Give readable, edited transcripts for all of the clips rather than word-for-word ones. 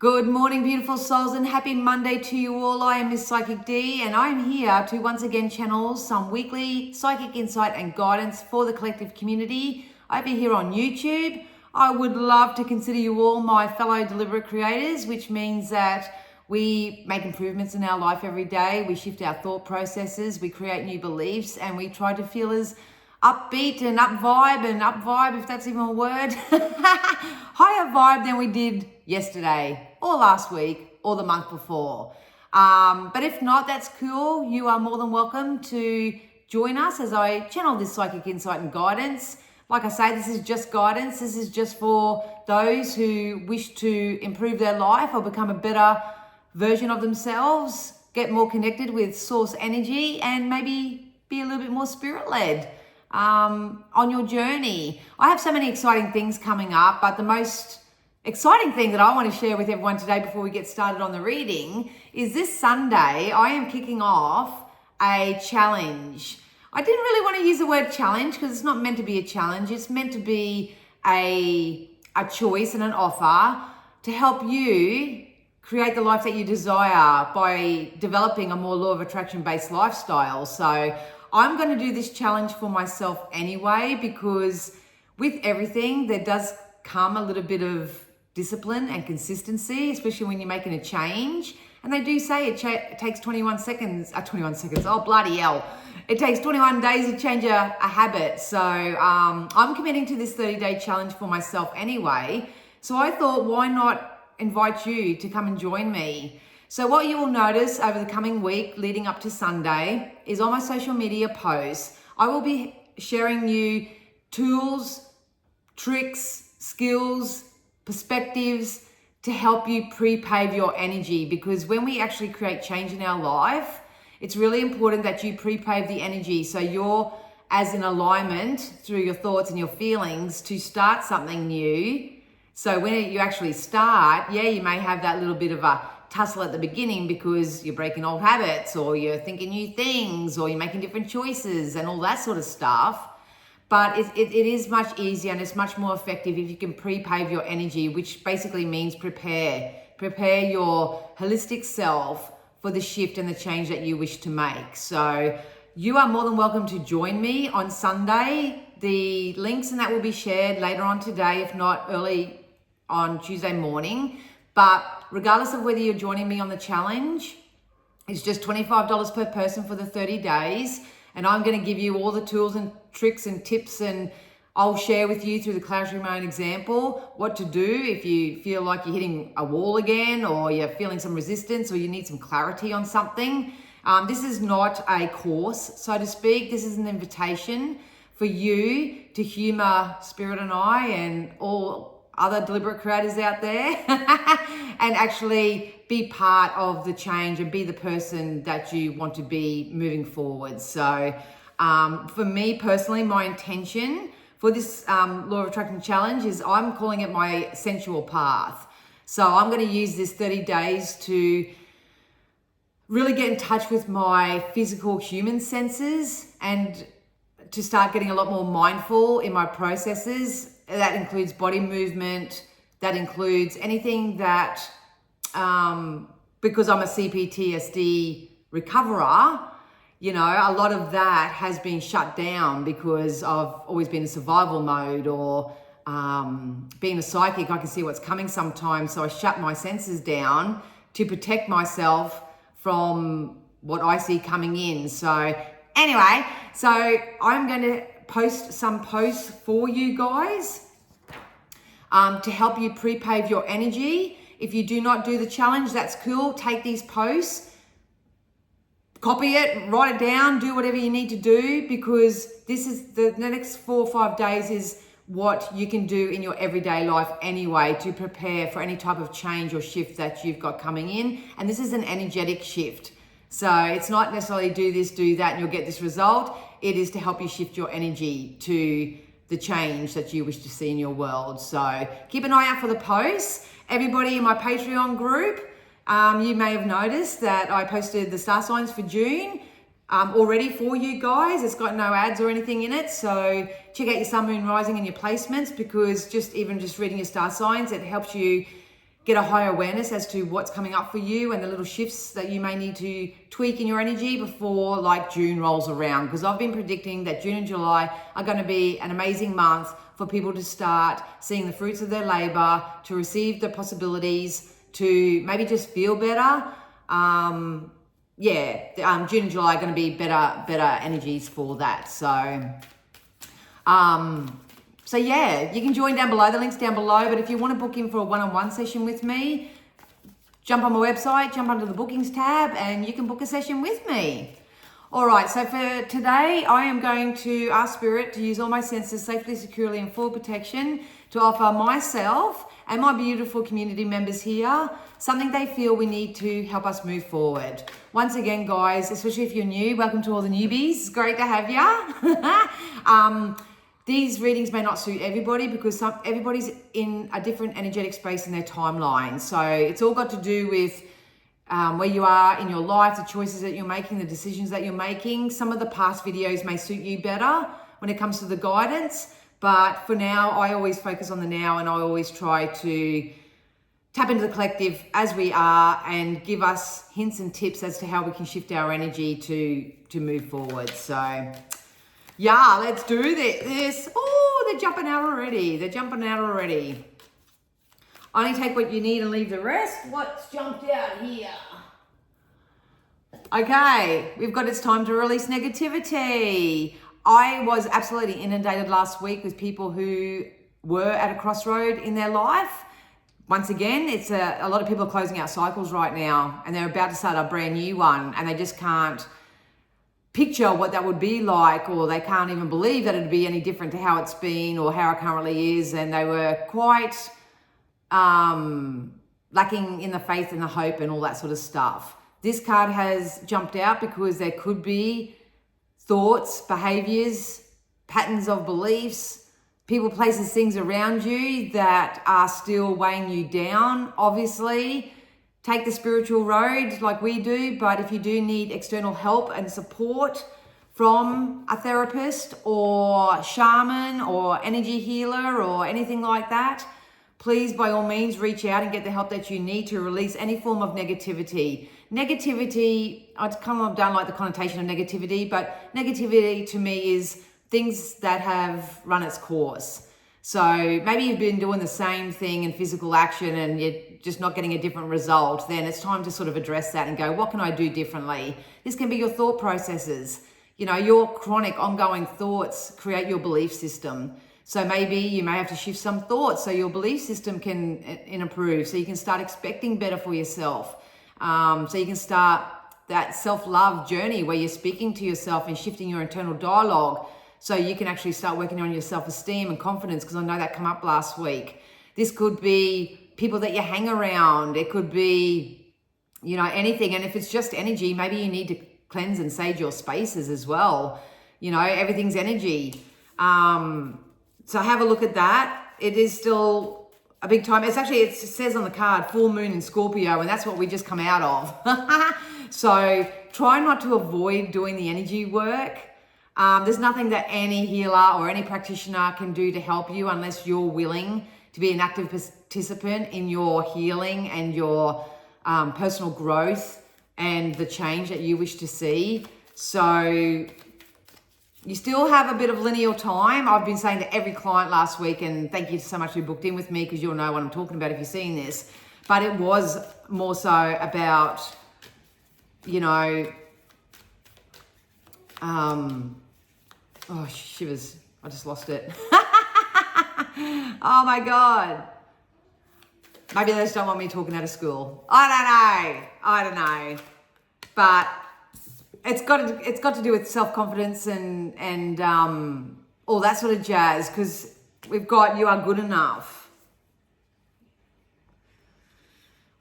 Good morning, beautiful souls, and happy Monday to you all. I am Miss Psychic D, and I'm here to once again channel some weekly psychic insight and guidance for the collective community over here on YouTube. I would love to consider you all my fellow deliberate creators, which means that we make improvements in our life every day. We shift our thought processes, we create new beliefs, and we try to feel as upbeat and up vibe, if that's even a word, higher vibe than we did yesterday or last week or the month before. But if not, that's cool. You are more than welcome to join us as I channel this psychic insight and guidance. Like I say, this is just guidance. This is just for those who wish to improve their life or become a better version of themselves, get more connected with source energy, and maybe be a little bit more spirit-led on your journey. I have so many exciting things coming up, but the most exciting thing that I want to share with everyone today before we get started on the reading is this Sunday I am kicking off a challenge. I didn't really want to use the word challenge because it's not meant to be a challenge. It's meant to be a choice and an offer to help you create the life that you desire by developing a more law of attraction based lifestyle. So I'm going to do this challenge for myself anyway, because with everything there does come a little bit of discipline and consistency, especially when you're making a change. And they do say it takes 21 seconds, oh bloody hell. It takes 21 days to change a habit. So I'm committing to this 30-day challenge for myself anyway. So I thought, why not invite you to come and join me? So what you will notice over the coming week leading up to Sunday is on my social media posts, I will be sharing you tools, tricks, skills, perspectives to help you pre-pave your energy. Because when we actually create change in our life, it's really important that you pre-pave the energy so you're as in alignment through your thoughts and your feelings to start something new. So when you actually start, yeah, you may have that little bit of a tussle at the beginning because you're breaking old habits or you're thinking new things or you're making different choices and all that sort of stuff. But it is much easier and it's much more effective if you can pre-pave your energy, which basically means prepare your holistic self for the shift and the change that you wish to make. So you are more than welcome to join me on Sunday. The links and that will be shared later on today, if not early on Tuesday morning. But regardless of whether you're joining me on the challenge, it's just $25 per person for the 30 days. And I'm going to give you all the tools and tricks and tips, and I'll share with you through the clarity of my own example what to do if you feel like you're hitting a wall again, or you're feeling some resistance, or you need some clarity on something. This is not a course, so to speak. This is an invitation for you to humor Spirit and I and all other deliberate creators out there and actually be part of the change and be the person that you want to be moving forward. So for me personally, my intention for this Law of Attraction Challenge is I'm calling it my sensual path. So I'm going to use this 30 days to really get in touch with my physical human senses and to start getting a lot more mindful in my processes. That includes body movement, that includes anything that, because I'm a CPTSD recoverer, you know, a lot of that has been shut down because I've always been in survival mode, or being a psychic, I can see what's coming sometimes. So I shut my senses down to protect myself from what I see coming in. So anyway, so I'm going to post some posts for you guys to help you pre-pave your energy. If you do not do the challenge, that's cool. Take these posts, copy it, write it down, do whatever you need to do, because this is the next 4 or 5 days is what you can do in your everyday life anyway to prepare for any type of change or shift that you've got coming in. And this is an energetic shift. So it's not necessarily do this, do that, and you'll get this result. It is to help you shift your energy to the change that you wish to see in your world. So keep an eye out for the posts. Everybody in my Patreon group, you may have noticed that I posted the star signs for June already for you guys. It's got no ads or anything in it. So check out your sun, moon, rising and your placements, because just reading your star signs, it helps you get a higher awareness as to what's coming up for you and the little shifts that you may need to tweak in your energy before like June rolls around. Because I've been predicting that June and July are going to be an amazing month for people to start seeing the fruits of their labor, to receive the possibilities, to maybe just feel better. June and July are going to be better energies for that. So yeah, you can join down below. The link's down below. But if you want to book in for a one-on-one session with me, jump on my website, jump under the bookings tab, and you can book a session with me. All right, so for today, I am going to ask Spirit to use all my senses safely, securely, and full protection to offer myself and my beautiful community members here something they feel we need to help us move forward. Once again, guys, especially if you're new, welcome to all the newbies. It's great to have you. These readings may not suit everybody because everybody's in a different energetic space in their timeline. So it's all got to do with where you are in your life, the choices that you're making, the decisions that you're making. Some of the past videos may suit you better when it comes to the guidance. But for now, I always focus on the now, and I always try to tap into the collective as we are and give us hints and tips as to how we can shift our energy to move forward. So yeah, let's do this. Oh, they're jumping out already. Only take what you need and leave the rest. What's jumped out here? Okay, we've got it's time to release negativity. I was absolutely inundated last week with people who were at a crossroad in their life. Once again, it's a lot of people are closing out cycles right now, and they're about to start a brand new one, and they just can't picture what that would be like, or they can't even believe that it'd be any different to how it's been or how it currently is. And they were quite lacking in the faith and the hope and all that sort of stuff. This card has jumped out because there could be thoughts, behaviors, patterns of beliefs, people, places, things around you that are still weighing you down. Obviously, take the spiritual road like we do, but if you do need external help and support from a therapist or shaman or energy healer or anything like that, please by all means reach out and get the help that you need to release any form of negativity. Negativity, I kind of don't like the connotation of negativity, but negativity to me is things that have run its course. So maybe you've been doing the same thing in physical action and you're just not getting a different result. Then it's time to sort of address that and go, what can I do differently? This can be your thought processes. You know, your chronic ongoing thoughts create your belief system. So maybe you may have to shift some thoughts so your belief system can improve, so you can start expecting better for yourself. So you can start that self-love journey where you're speaking to yourself and shifting your internal dialogue, so you can actually start working on your self-esteem and confidence, because I know that came up last week. This could be people that you hang around. It could be, you know, anything. And if it's just energy, maybe you need to cleanse and sage your spaces as well. You know, everything's energy. So have a look at that. It is still a big time. It's actually, it says on the card, full moon in Scorpio, and that's what we just come out of. So try not to avoid doing the energy work. There's nothing that any healer or any practitioner can do to help you unless you're willing to be an active participant in your healing and your personal growth and the change that you wish to see. So you still have a bit of lineal time. I've been saying to every client last week, and thank you so much who booked in with me, because you'll know what I'm talking about if you're seeing this. But it was more so about, you know, oh, shivers. I just lost it. Oh my God. Maybe they just don't want me talking out of school. I don't know. But it's got to do with self-confidence and all that sort of jazz, because we've got you are good enough.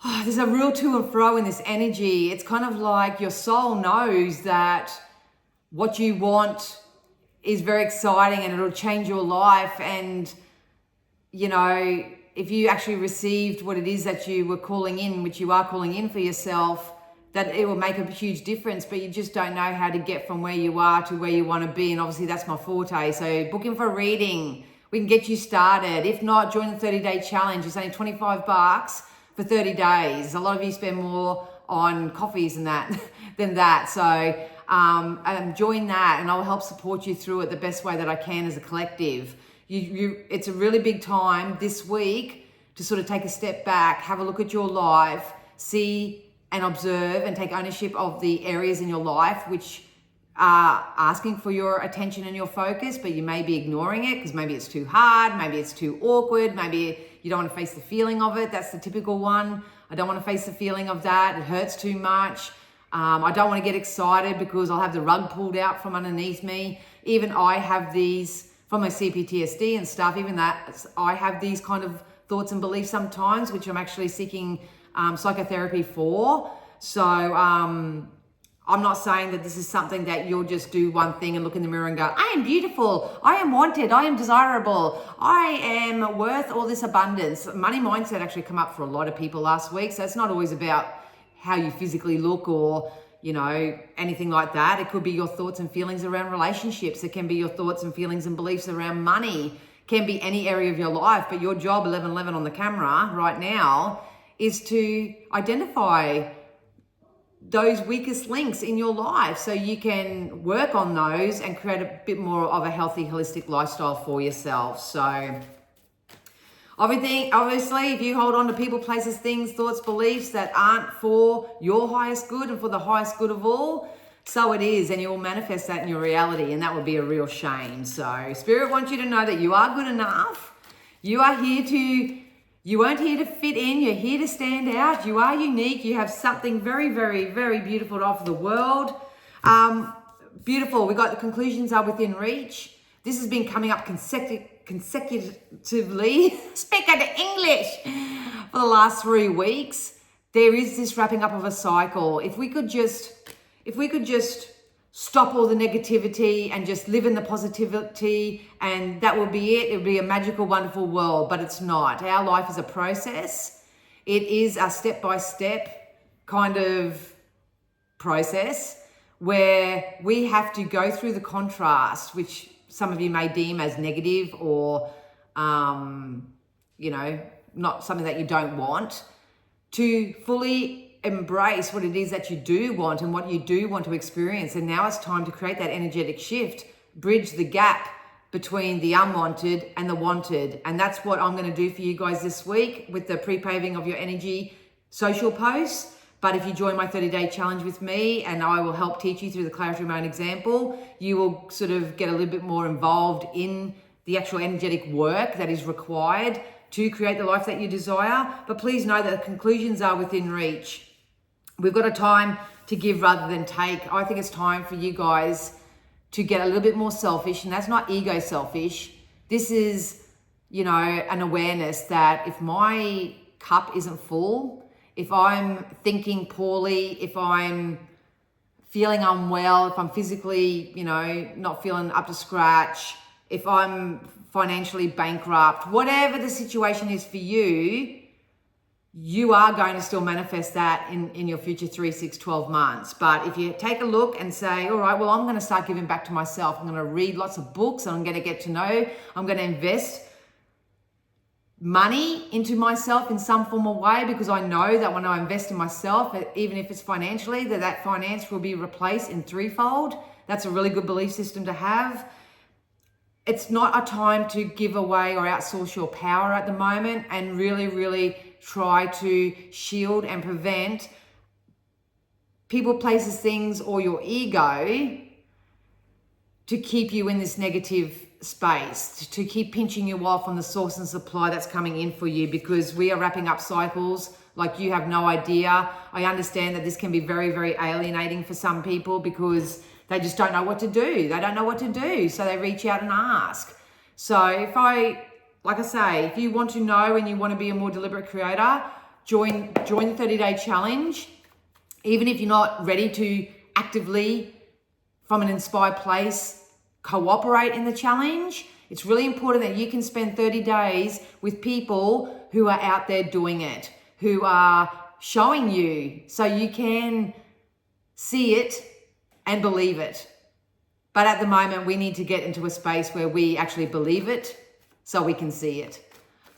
Oh, there's a real to and fro in this energy. It's kind of like your soul knows that what you want is very exciting and it'll change your life. And, you know, if you actually received what it is that you were calling in, which you are calling in for yourself, that it will make a huge difference, but you just don't know how to get from where you are to where you want to be. And obviously that's my forte. So book in for a reading. We can get you started. If not, join the 30-day challenge. It's only $25 for for 30 days. A lot of you spend more on coffees and that than that. So join that, and I'll help support you through it the best way that I can as a collective. It's a really big time this week to sort of take a step back, have a look at your life, see and observe and take ownership of the areas in your life which are asking for your attention and your focus, but you may be ignoring it because maybe it's too hard, maybe it's too awkward, maybe you don't want to face the feeling of it. That's the typical one. I don't want to face the feeling of that. It hurts too much. I don't want to get excited because I'll have the rug pulled out from underneath me. Even I have these from my CPTSD and stuff, even that I have these kind of thoughts and beliefs sometimes, which I'm actually seeking psychotherapy for. So I'm not saying that this is something that you'll just do one thing and look in the mirror and go, I am beautiful, I am wanted, I am desirable, I am worth all this abundance. Money mindset actually come up for a lot of people last week. So it's not always about how you physically look or, you know, anything like that. It could be your thoughts and feelings around relationships. It can be your thoughts and feelings and beliefs around money. It can be any area of your life. But your job, 1111 on the camera right now, is to identify those weakest links in your life so you can work on those and create a bit more of a healthy, holistic lifestyle for yourself. So obviously, if you hold on to people, places, things, thoughts, beliefs that aren't for your highest good and for the highest good of all, so it is, and you will manifest that in your reality, and that would be a real shame. So Spirit wants you to know that you are good enough. You are here to You aren't here to fit in, you're here to stand out. You are unique, you have something very, very, very beautiful to offer the world. Beautiful, we got the conclusions are within reach. This has been coming up consecutively, speak into English, for the last 3 weeks. There is this wrapping up of a cycle. If we could just stop all the negativity and just live in the positivity, and that would be it. It would be a magical, wonderful world, but it's not. Our life is a process. It is a step-by-step kind of process where we have to go through the contrast, which some of you may deem as negative or, not something that you don't want, to fully embrace what it is that you do want and what you do want to experience. And now it's time to create that energetic shift, bridge the gap between the unwanted and the wanted. And that's what I'm going to do for you guys this week with the pre-paving of your energy social posts. But if you join my 30-day challenge with me, and I will help teach you through the clarity of my own example, you will sort of get a little bit more involved in the actual energetic work that is required to create the life that you desire. But please know that the conclusions are within reach. We've got a time to give rather than take. I think it's time for you guys to get a little bit more selfish, and that's not ego selfish. This is, an awareness that if my cup isn't full, if I'm thinking poorly, if I'm feeling unwell, if I'm physically, not feeling up to scratch, if I'm financially bankrupt, whatever the situation is for you, you are going to still manifest that in your future 3, 6, 12 months. But if you take a look and say, all right, well, I'm going to start giving back to myself. I'm going to read lots of books. I'm going to get to know. I'm going to invest money into myself in some form of way, because I know that when I invest in myself, even if it's financially, that finance will be replaced in threefold. That's a really good belief system to have. It's not a time to give away or outsource your power at the moment, and really, really try to shield and prevent people, places, things, or your ego to keep you in this negative space, to keep pinching you off on the source and supply that's coming in for you, because we are wrapping up cycles like you have no idea. I understand that this can be very, very alienating for some people because they just don't know what to do. They don't know what to do, so they reach out and ask. So like I say, if you want to know and you want to be a more deliberate creator, join the 30-day challenge. Even if you're not ready to actively, from an inspired place, cooperate in the challenge, it's really important that you can spend 30 days with people who are out there doing it, who are showing you so you can see it and believe it. But at the moment, we need to get into a space where we actually believe it so we can see it.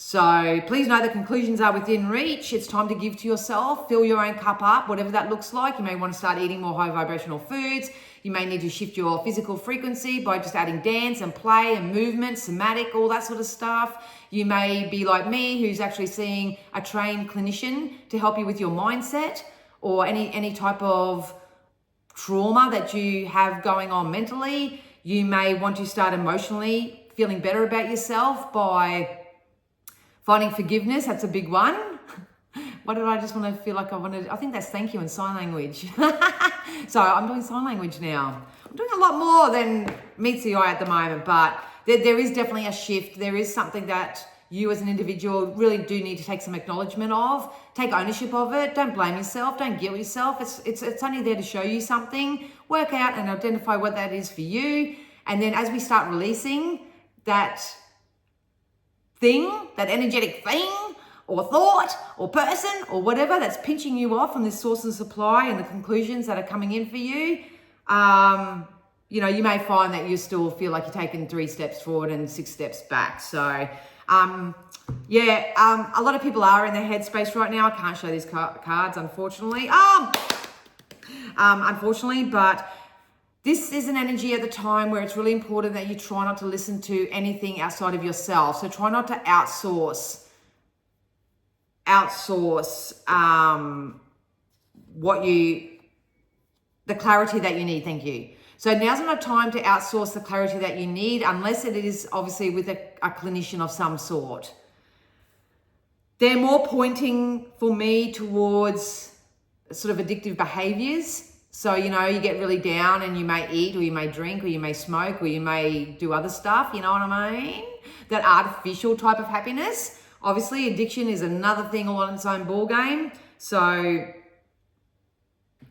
So please know the conclusions are within reach. It's time to give to yourself, fill your own cup up, whatever that looks like. You may want to start eating more high vibrational foods. You may need to shift your physical frequency by just adding dance and play and movement, somatic, all that sort of stuff. You may be like me, who's actually seeing a trained clinician to help you with your mindset or any type of trauma that you have going on mentally. You may want to start emotionally feeling better about yourself by finding forgiveness. That's a big one. Why did I just want to feel like I think that's thank you in sign language. So I'm doing sign language now. I'm doing a lot more than meets the eye at the moment, but there is definitely a shift. There is something that you as an individual really do need to take some acknowledgement of. Take ownership of it. Don't blame yourself. Don't guilt yourself. It's only there to show you something. Work out and identify what that is for you. And then as we start releasing that thing, that energetic thing or thought or person or whatever that's pinching you off from this source and supply and the conclusions that are coming in for you, you may find that you still feel like you're taking 3 steps forward and 6 steps back. So, a lot of people are in their headspace right now. I can't show these cards, unfortunately. But this is an energy at the time where it's really important that you try not to listen to anything outside of yourself. So try not to outsource the clarity that you need. Thank you. So now's not a time to outsource the clarity that you need unless it is obviously with a clinician of some sort. They're more pointing for me towards sort of addictive behaviors. So, you get really down and you may eat or you may drink or you may smoke or you may do other stuff, you know what I mean? That artificial type of happiness. Obviously, addiction is another thing all on its own ball game. So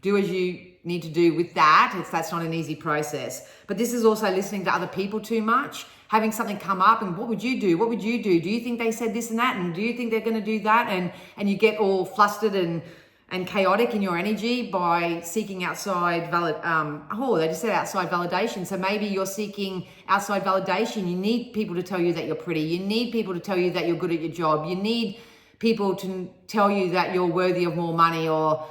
do as you need to do with that. That's not an easy process. But this is also listening to other people too much, having something come up and what would you do? What would you do? Do you think they said this and that? And do you think they're going to do that? And you get all flustered and chaotic in your energy by seeking outside they just said outside validation. So maybe you're seeking outside validation. You need people to tell you that you're pretty. You need people to tell you that you're good at your job. You need people to tell you that you're worthy of more money or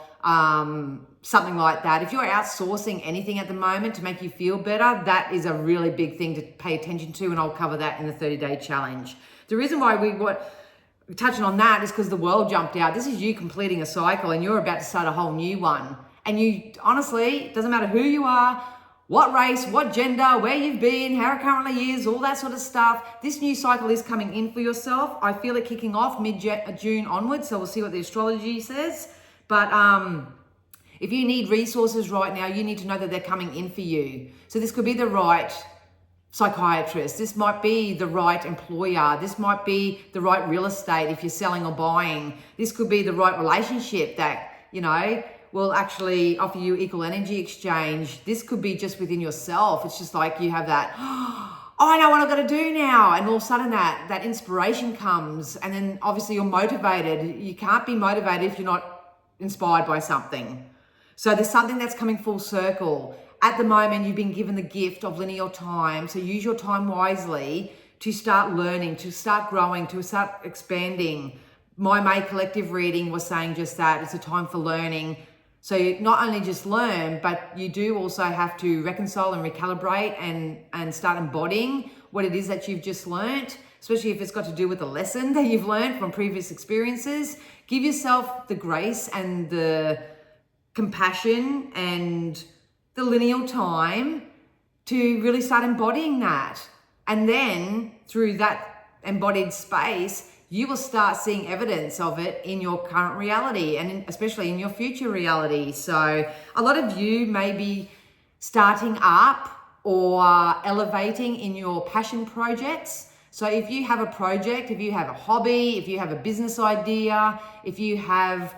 something like that. If you're outsourcing anything at the moment to make you feel better, that is a really big thing to pay attention to, and I'll cover that in the 30-day challenge. The reason why we're touching on that is because the world jumped out. This is you completing a cycle and you're about to start a whole new one. And you honestly, it doesn't matter who you are, what race, what gender, where you've been, how it currently is, all that sort of stuff. This new cycle is coming in for yourself. I feel it kicking off mid-June onwards, so we'll see what the astrology says. But if you need resources right now, you need to know that they're coming in for you. So this could be the right psychiatrist. This might be the right employer. This might be the right real estate if you're selling or buying. This could be the right relationship that, will actually offer you equal energy exchange. This could be just within yourself. It's just like you have that, I know what I've got to do now. And all of a sudden that inspiration comes, and then obviously you're motivated. You can't be motivated if you're not inspired by something. So there's something that's coming full circle. At the moment, you've been given the gift of linear time. So use your time wisely to start learning, to start growing, to start expanding. My May collective reading was saying just that. It's a time for learning. So you not only just learn, but you do also have to reconcile and recalibrate and start embodying what it is that you've just learned, especially if it's got to do with a lesson that you've learned from previous experiences. Give yourself the grace and the compassion and the lineal time to really start embodying that. And then through that embodied space, you will start seeing evidence of it in your current reality and especially in your future reality. So a lot of you may be starting up or elevating in your passion projects. So if you have a project, if you have a hobby, if you have a business idea, if you have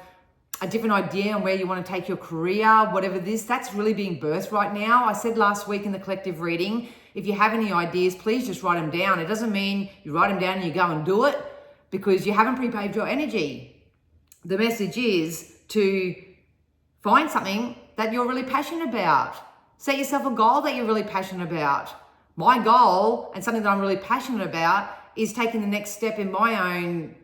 a different idea on where you want to take your career, whatever this, that's really being birthed right now. I said last week in the collective reading, if you have any ideas, please just write them down. It doesn't mean you write them down and you go and do it because you haven't pre-paved your energy. The message is to find something that you're really passionate about. Set yourself a goal that you're really passionate about. My goal and something that I'm really passionate about is taking the next step in my own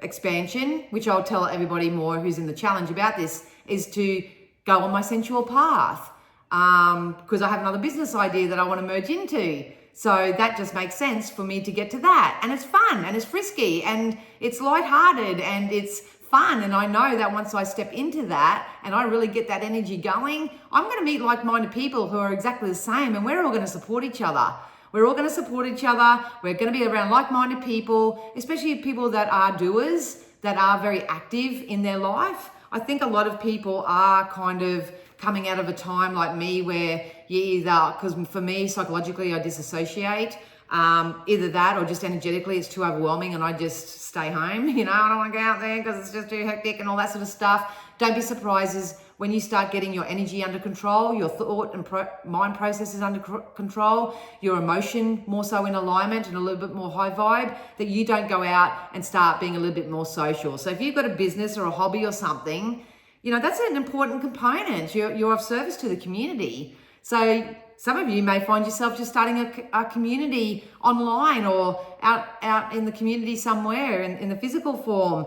expansion, which I'll tell everybody more who's in the challenge about this, is to go on my sensual path. Because I have another business idea that I want to merge into. So that just makes sense for me to get to that. And it's fun and it's frisky and it's lighthearted and it's fun. And I know that once I step into that and I really get that energy going, I'm going to meet like-minded people who are exactly the same, and we're all going to support each other. We're all going to support each other. We're going to be around like-minded people, especially people that are doers, that are very active in their life. I think a lot of people are kind of coming out of a time like me where you either, because for me, psychologically, I disassociate, either that or just energetically, it's too overwhelming and I just stay home. You know, I don't want to go out there because it's just too hectic and all that sort of stuff. Don't be surprised when you start getting your energy under control, your thought and mind processes under control, your emotion more so in alignment and a little bit more high vibe, that you don't go out and start being a little bit more social. So if you've got a business or a hobby or something, you know, that's an important component. You're of service to the community. So some of you may find yourself just starting a community online or out in the community somewhere in the physical form.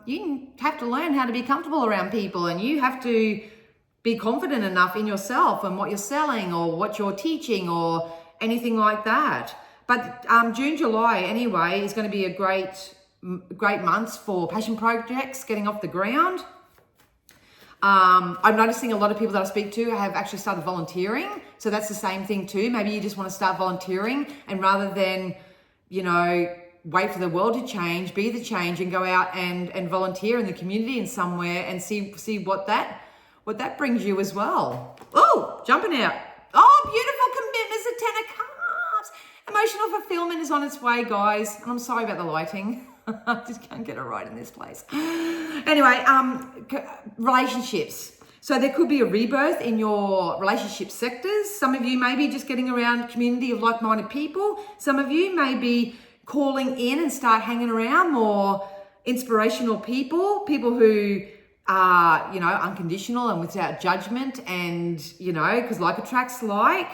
You have to learn how to be comfortable around people, and you have to be confident enough in yourself and what you're selling or what you're teaching or anything like that. But June, July anyway is going to be a great months for passion projects getting off the ground. I'm noticing a lot of people that I speak to have actually started volunteering. So that's the same thing too. Maybe you just want to start volunteering, and rather than, you know, wait for the world to change, be the change and go out and volunteer in the community and somewhere and see what that brings you as well. Oh, jumping out. Oh, beautiful commitments, the 10 of Cups. Emotional fulfillment is on its way, guys. And I'm sorry about the lighting. I just can't get it right in this place. Anyway, relationships. So there could be a rebirth in your relationship sectors. Some of you may be just getting around community of like-minded people. Some of you may be calling in and start hanging around more inspirational people who are, you know, unconditional and without judgment, and, you know, because like attracts like.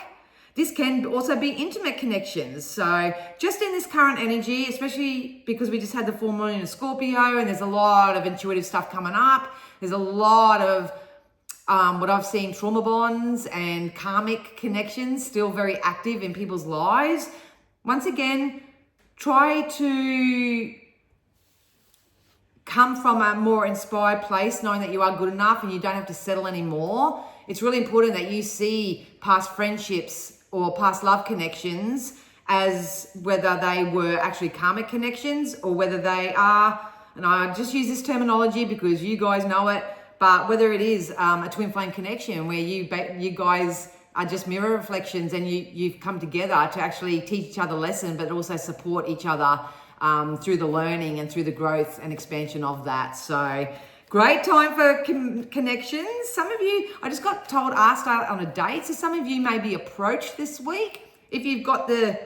This can also be intimate connections. So just in this current energy, especially because we just had the full moon in Scorpio and there's a lot of intuitive stuff coming up. There's a lot of what I've seen, trauma bonds and karmic connections still very active in people's lives. Once again, try to come from a more inspired place, knowing that you are good enough and you don't have to settle anymore. It's really important that you see past friendships or past love connections as whether they were actually karmic connections or whether they are, and I just use this terminology because you guys know it, but whether it is a twin flame connection where you guys are just mirror reflections and you've come together to actually teach each other lesson, but also support each other through the learning and through the growth and expansion of that. So great time for connections. Some of you, I just got told, asked out on a date. So some of you may be approached this week. If you've got the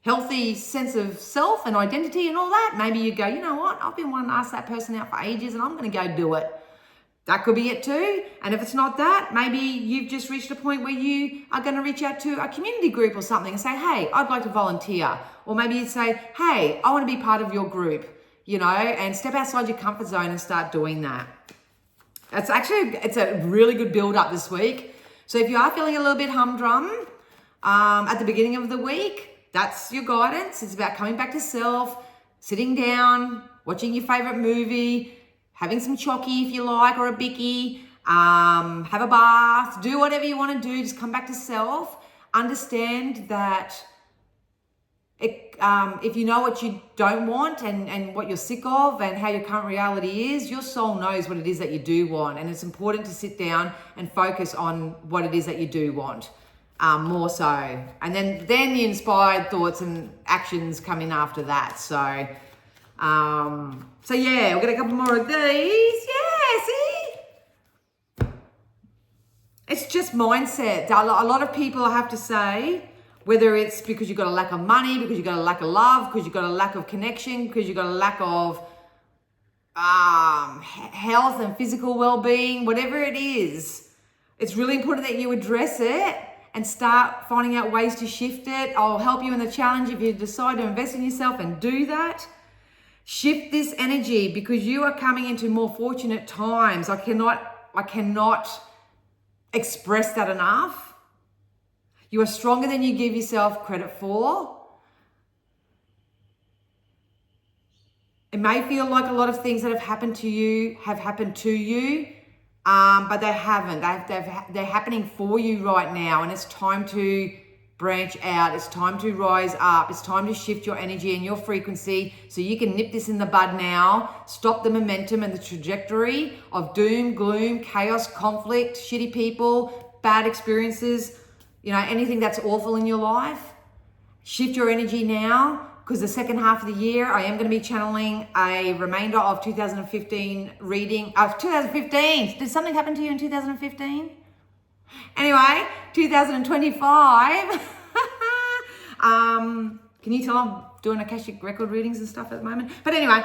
healthy sense of self and identity and all that, maybe you go, you know what, I've been wanting to ask that person out for ages and I'm going to go do it. That could be it too. And if it's not that, maybe you've just reached a point where you are going to reach out to a community group or something and say, hey, I'd like to volunteer. Or maybe you'd say, hey, I want to be part of your group, you know, and step outside your comfort zone and start doing that. It's a really good build up this week. So if you are feeling a little bit humdrum at the beginning of the week, that's your guidance. It's about coming back to self, sitting down, watching your favorite movie, having some chocky if you like, or a bicky, have a bath, do whatever you want to do, just come back to self. Understand that if you know what you don't want and what you're sick of and how your current reality is, your soul knows what it is that you do want. And it's important to sit down and focus on what it is that you do want, more so. And then the inspired thoughts and actions come in after that. So yeah, we'll get a couple more of these. Yeah, see? It's just mindset. A lot of people, I have to say, whether it's because you've got a lack of money, because you've got a lack of love, because you've got a lack of connection, because you've got a lack of health and physical well-being, whatever it is, it's really important that you address it and start finding out ways to shift it. I'll help you in the challenge if you decide to invest in yourself and do that. Shift this energy because you are coming into more fortunate times. I cannot express that enough. You are stronger than you give yourself credit for. It may feel like a lot of things that have happened to you have happened to you, but they haven't. They're happening for you right now, and it's time to branch out. It's time to rise up. It's time to shift your energy and your frequency so you can nip this in the bud now. Stop the momentum and the trajectory of doom, gloom, chaos, conflict, shitty people, bad experiences, anything that's awful in your life. Shift your energy now, because the second half of the year, I am going to be channeling a remainder of 2015 reading. 2015! Did something happen to you in 2015? Anyway, 2025. Can you tell I'm doing Akashic record readings and stuff at the moment? But anyway,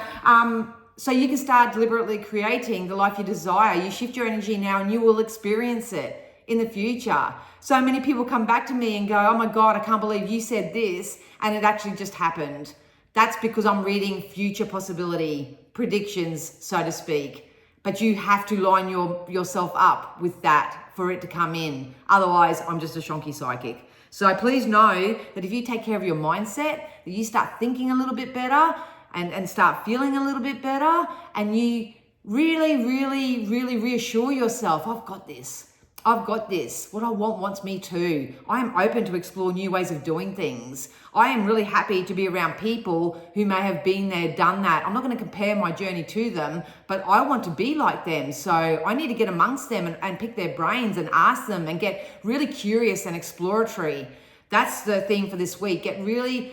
so you can start deliberately creating the life you desire. You shift your energy now and you will experience it in the future. So many people come back to me and go, oh my God, I can't believe you said this. And it actually just happened. That's because I'm reading future possibility predictions, so to speak. But you have to line yourself up with that for it to come in. Otherwise, I'm just a shonky psychic. So please know that if you take care of your mindset, that you start thinking a little bit better and start feeling a little bit better, and you really, really, really reassure yourself, I've got this. I've got this. What I want wants me too. I am open to explore new ways of doing things. I am really happy to be around people who may have been there, done that. I'm not going to compare my journey to them, but I want to be like them. So I need to get amongst them and pick their brains and ask them and get really curious and exploratory. That's the theme for this week. Get really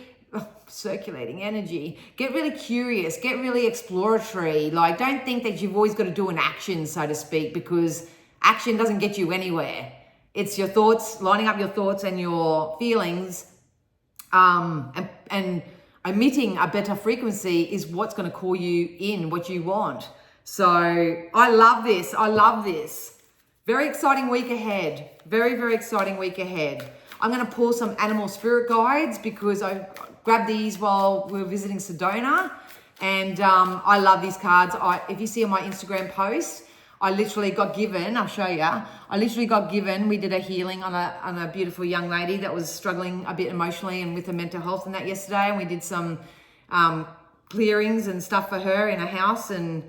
circulating energy. Get really curious. Get really exploratory. Like, don't think that you've always got to do an action, so to speak, because action doesn't get you anywhere. It's your thoughts, lining up your thoughts and your feelings, and emitting a better frequency is what's going to call you in what you want. So I love this. I love this. Very exciting week ahead. Very, very exciting week ahead. I'm going to pull some animal spirit guides because I grabbed these while we were visiting Sedona, and I love these cards. If you see on my Instagram post, I literally got given, I'll show you, we did a healing on a beautiful young lady that was struggling a bit emotionally and with her mental health and that yesterday, and we did some clearings and stuff for her in a house and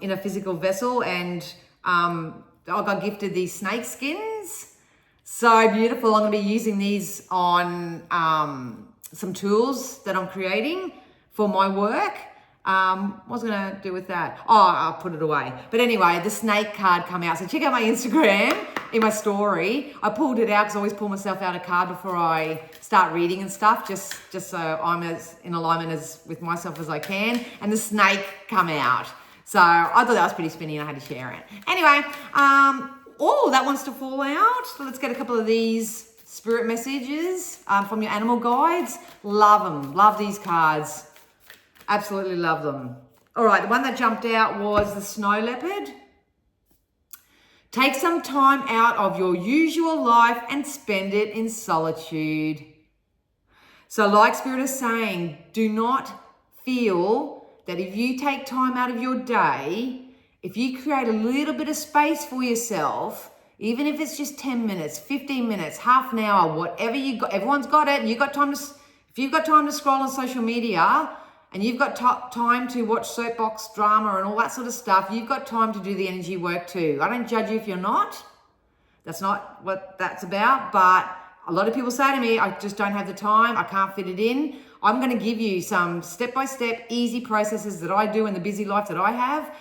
in a physical vessel, and I got gifted these snake skins. So beautiful. I'm going to be using these on some tools that I'm creating for my work. What was I going to do with that? Oh, I'll put it away. But anyway, the snake card come out. So check out my Instagram in my story. I pulled it out because I always pull myself out a card before I start reading and stuff, just so I'm as in alignment with myself as I can. And the snake come out. So I thought that was pretty spinny and I had to share it. Anyway, that wants to fall out. So let's get a couple of these spirit messages from your animal guides. Love them. Love these cards. Absolutely love them. All right, the one that jumped out was the snow leopard. Take some time out of your usual life and spend it in solitude. So like Spirit is saying, do not feel that if you take time out of your day, if you create a little bit of space for yourself, even if it's just 10 minutes, 15 minutes, half an hour, whatever you got, everyone's got it. You've got time to, if you've got time to scroll on social media, and you've got time to watch soapbox drama and all that sort of stuff, you've got time to do the energy work too. I don't judge you if you're not. That's not what that's about. But a lot of people say to me, I just don't have the time. I can't fit it in. I'm going to give you some step-by-step easy processes that I do in the busy life that I have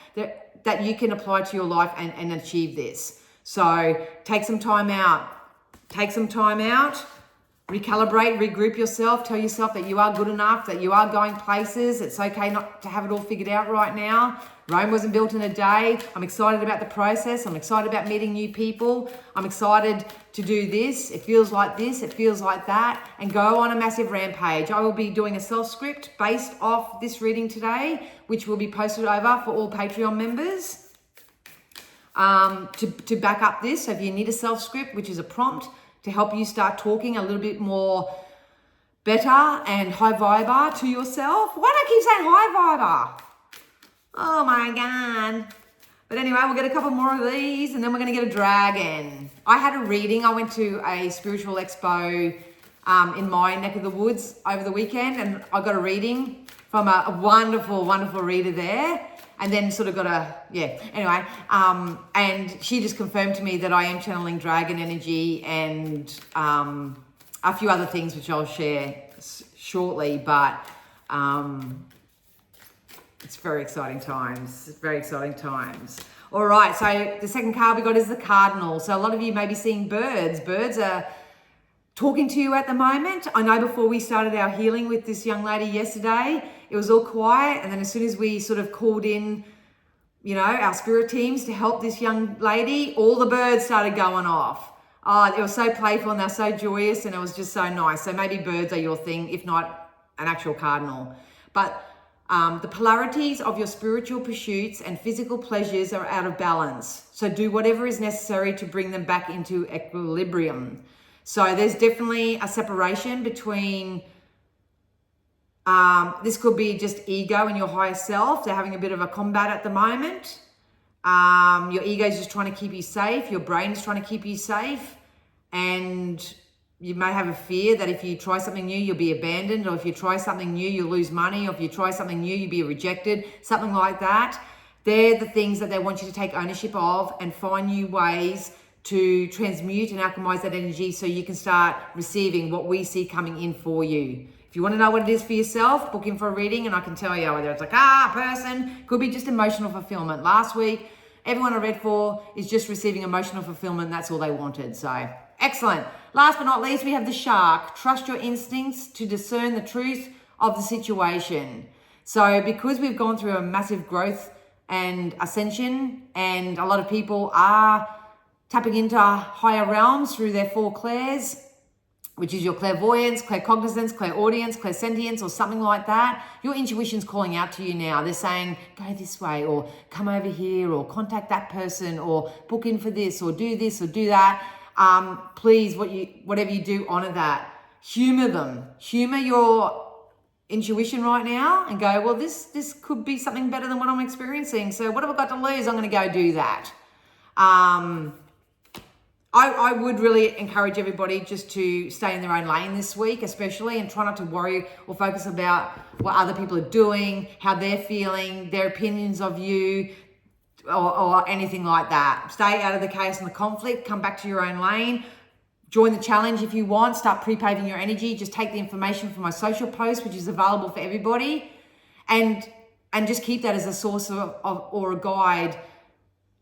that you can apply to your life and achieve this. So take some time out. Take some time out. Recalibrate, regroup yourself, tell yourself that you are good enough, that you are going places. It's okay not to have it all figured out right now. Rome wasn't built in a day. I'm excited about the process. I'm excited about meeting new people. I'm excited to do this. It feels like this, it feels like that, and go on a massive rampage. I will be doing a self-script based off this reading today, which will be posted over for all Patreon members to back up this. So if you need a self-script, which is a prompt to help you start talking a little bit more better and high viber to yourself. Why do I keep saying high viber? Oh my God. But anyway, we'll get a couple more of these and then we're going to get a dragon. I had a reading. I went to a spiritual expo in my neck of the woods over the weekend, and I got a reading from a wonderful, wonderful reader there. And then sort of got anyway. And she just confirmed to me that I am channeling dragon energy and a few other things which I'll share shortly. But it's very exciting times. It's very exciting times. All right, so the second card we got is the Cardinal. So a lot of you may be seeing birds. Birds are talking to you at the moment. I know before we started our healing with this young lady yesterday, it was all quiet. And then as soon as we sort of called in, you know, our spirit teams to help this young lady, all the birds started going off. Oh, it was so playful and they're so joyous and it was just so nice. So maybe birds are your thing, if not an actual cardinal. But the polarities of your spiritual pursuits and physical pleasures are out of balance. So do whatever is necessary to bring them back into equilibrium. So there's definitely a separation between, this could be just ego and your higher self. They're having a bit of a combat at the moment. Your ego is just trying to keep you safe. Your brain is trying to keep you safe. And you may have a fear that if you try something new, you'll be abandoned. Or if you try something new, you'll lose money. Or if you try something new, you'll be rejected. Something like that. They're the things that they want you to take ownership of and find new ways to transmute and alchemize that energy so you can start receiving what we see coming in for you. If you want to know what it is for yourself, book in for a reading and I can tell you whether it's like, person, could be just emotional fulfillment. Last week, everyone I read for is just receiving emotional fulfillment. That's all they wanted. So excellent. Last but not least, we have the Shark. Trust your instincts to discern the truth of the situation. So because we've gone through a massive growth and ascension, and a lot of people are tapping into higher realms through their four clairs, which is your clairvoyance, claircognizance, clairaudience, clairsentience, or something like that. Your intuition's calling out to you now. They're saying, go this way, or come over here, or contact that person, or book in for this, or do that. Please, whatever you do, honor that. Humor them. Humor your intuition right now and go, well, this could be something better than what I'm experiencing. So what have I got to lose? I'm going to go do that. I would really encourage everybody just to stay in their own lane this week, especially, and try not to worry or focus about what other people are doing, how they're feeling, their opinions of you, or anything like that. Stay out of the chaos and the conflict. Come back to your own lane. Join the challenge if you want. Start pre-paving your energy. Just take the information from my social post, which is available for everybody, and just keep that as a source of or a guide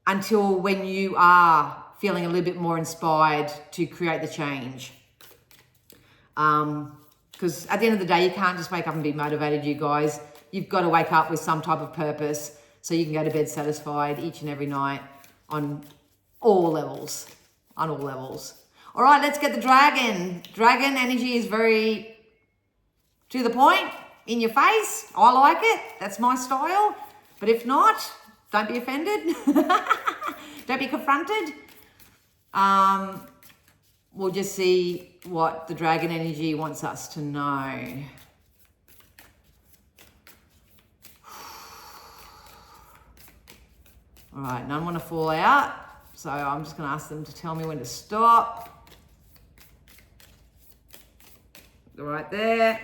until when you are feeling a little bit more inspired to create the change. Because at the end of the day, you can't just wake up and be motivated, you guys. You've got to wake up with some type of purpose so you can go to bed satisfied each and every night on all levels. All right, let's get the dragon. Dragon energy is very to the point, in your face. I like it. That's my style. But if not, don't be offended. Don't be confronted. We'll just see what the dragon energy wants us to know. All right, none want to fall out, so I'm just going to ask them to tell me when to stop. Right there.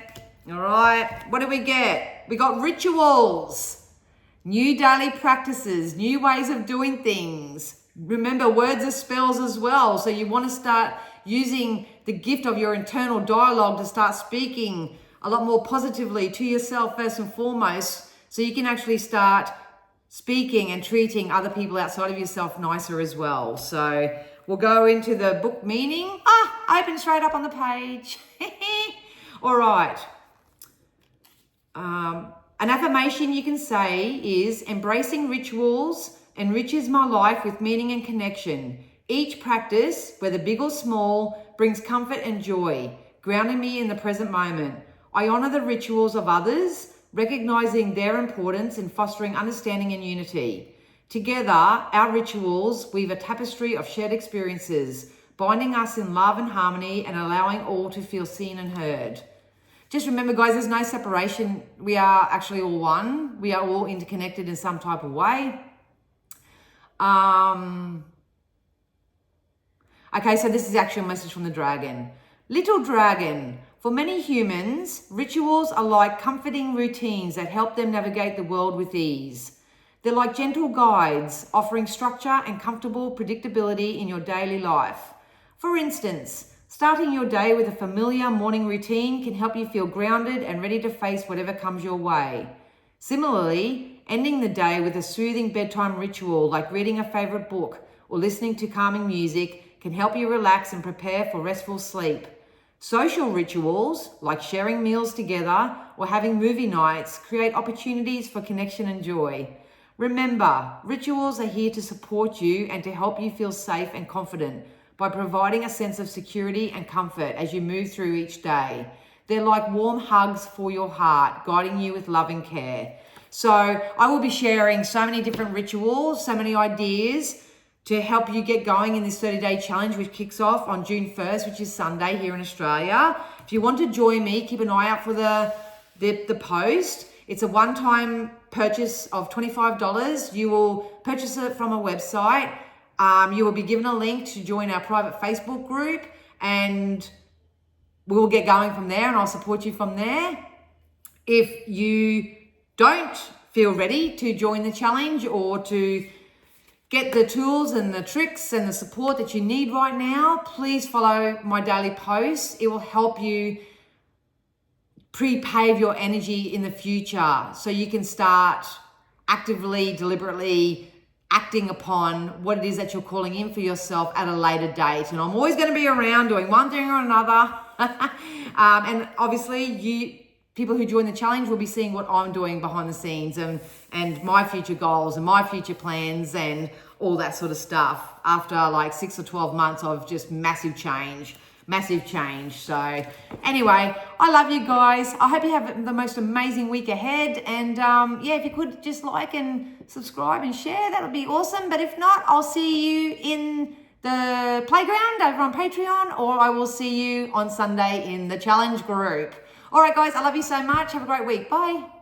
All right, what do we get? We got rituals, new daily practices, new ways of doing things. Remember, words are spells as well. So you want to start using the gift of your internal dialogue to start speaking a lot more positively to yourself first and foremost, so you can actually start speaking and treating other people outside of yourself nicer as well. So we'll go into the book meaning. Open straight up on the page. All right. An affirmation you can say is, embracing rituals enriches my life with meaning and connection. Each practice, whether big or small, brings comfort and joy, grounding me in the present moment. I honor the rituals of others, recognizing their importance in fostering understanding and unity. Together, our rituals weave a tapestry of shared experiences, binding us in love and harmony and allowing all to feel seen and heard. Just remember, guys, there's no separation. We are actually all one. We are all interconnected in some type of way. Okay, so this is actually a message from the dragon. Little dragon, for many humans, rituals are like comforting routines that help them navigate the world with ease. They're like gentle guides, offering structure and comfortable predictability in your daily life. For instance, starting your day with a familiar morning routine can help you feel grounded and ready to face whatever comes your way. Similarly, ending the day with a soothing bedtime ritual like reading a favorite book or listening to calming music can help you relax and prepare for restful sleep. Social rituals, like sharing meals together or having movie nights, create opportunities for connection and joy. Remember, rituals are here to support you and to help you feel safe and confident by providing a sense of security and comfort as you move through each day. They're like warm hugs for your heart, guiding you with love and care. So I will be sharing so many different rituals, so many ideas to help you get going in this 30-day challenge, which kicks off on June 1st, which is Sunday here in Australia. If you want to join me, keep an eye out for the post. It's a one-time purchase of $25. You will purchase it from a website. You will be given a link to join our private Facebook group, and we will get going from there, and I'll support you from there. If you don't feel ready to join the challenge or to get the tools and the tricks and the support that you need right now, please follow my daily posts. It will help you pre-pave your energy in the future so you can start actively, deliberately acting upon what it is that you're calling in for yourself at a later date. And I'm always going to be around doing one thing or another. And obviously people who join the challenge will be seeing what I'm doing behind the scenes and my future goals and my future plans and all that sort of stuff after like 6 or 12 months of just massive change. So anyway, I love you guys. I hope you have the most amazing week ahead. And if you could just like and subscribe and share, that would be awesome. But if not, I'll see you in the playground over on Patreon, or I will see you on Sunday in the challenge group. All right, guys, I love you so much. Have a great week. Bye.